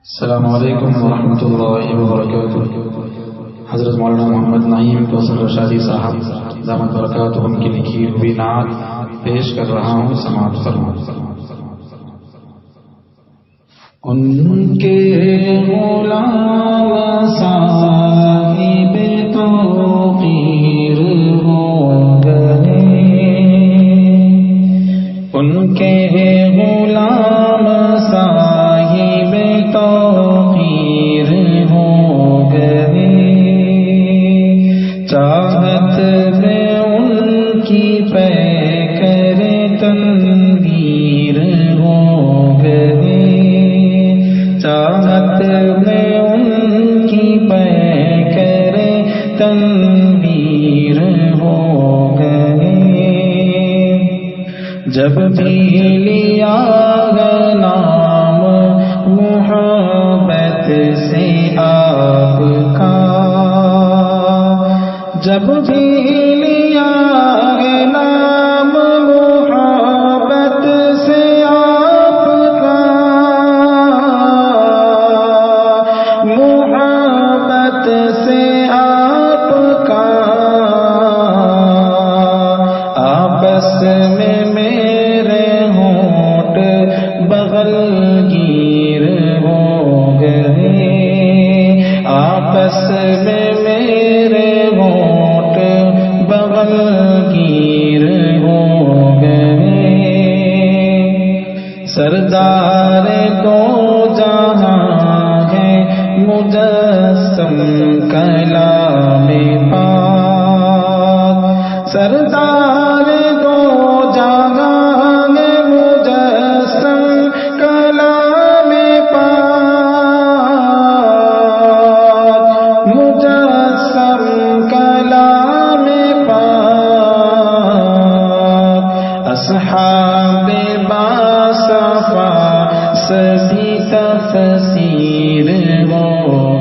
السلام علیکم ورحمۃ اللہ وبرکاتہ۔ حضرت مولانا محمد نعیم کوثر رشادی صاحب دامت برکاتہ ان کی لکھی ہوئی نعت پیش کر رہا ہوں، سماعت فرمائیں۔ ان کے غلام صاحب توقیر ہو گئے، ان کے غلام صاحب توقیر ہو گئے، چاہت میں ان کی پیکر تنویر ہو گئے، چاہت میں ان کی پیکر تنویر ہو گئے، جب بھی لیا نام محبت سے آپ کا، جب بھی لیا نام محبت سے آپ کا، محبت سے آپ کا، آپس میں میرے ہونٹ بغل گیر ہو گئے، آپس میں میرے ہونٹ بغل گیر ہو گئے، سردار دو جہاں ہے مجسم کلام پاک، سردار دو جہاں ہے مجسم کلام پاک، مجسم کلام پاک، اصحاب باصفا سبھی تفسیر ہو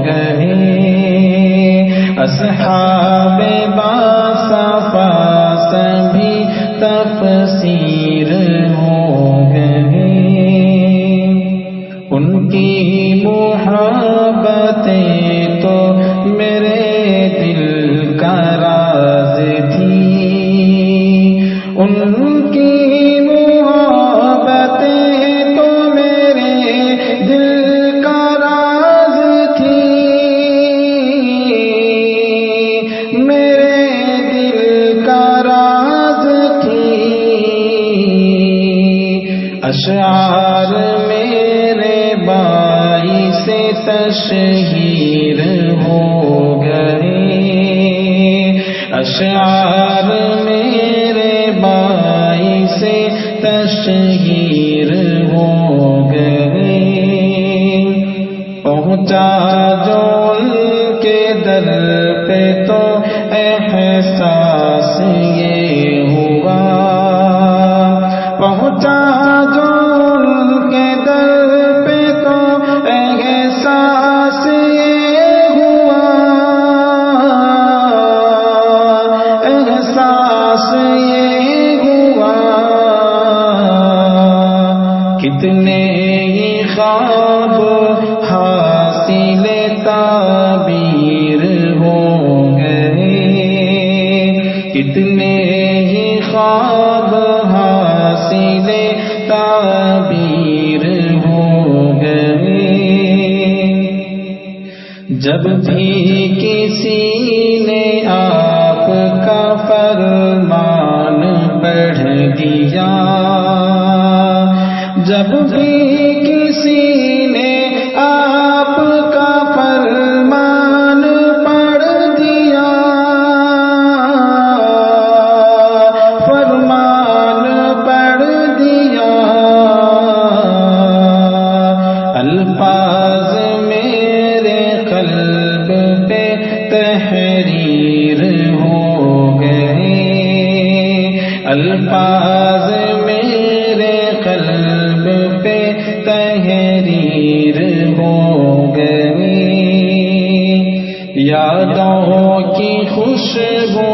گئے، اصحاب باصفا سبھی تفسیر ہو گئے، ان کی محبتیں تو میرے دل کا راز تھی، ان کی محبتیں تو میرے دل کا راز تھی، میرے دل کا راز تھی، اشعار میرے باعث تشہیر ہو گئے، اشعار میرے باعث تشہیر ہو گئے، پہنچا جو ان کے در پہ تو احساس یہ ہوا، پہنچا جو ان کے در پہ تو احساس یہ ہوا، احساس یہ ہوا، کتنے ہی خواب حاصل تعبیر ہو گئے، کتنے ہی خواب حاصل تعبیر ہو گئے، جب بھی کسی نے آپ کا فرمان پڑھ دیا، جب بھی کسی نے آپ کا فرمان پڑھ دیا، فرمان پڑھ دیا، الفاظ میرے قلب پہ تحریر ہو گئے، الفاظ میرے قلب پہ تحریر ہو گئے، یادوں کی خوشبو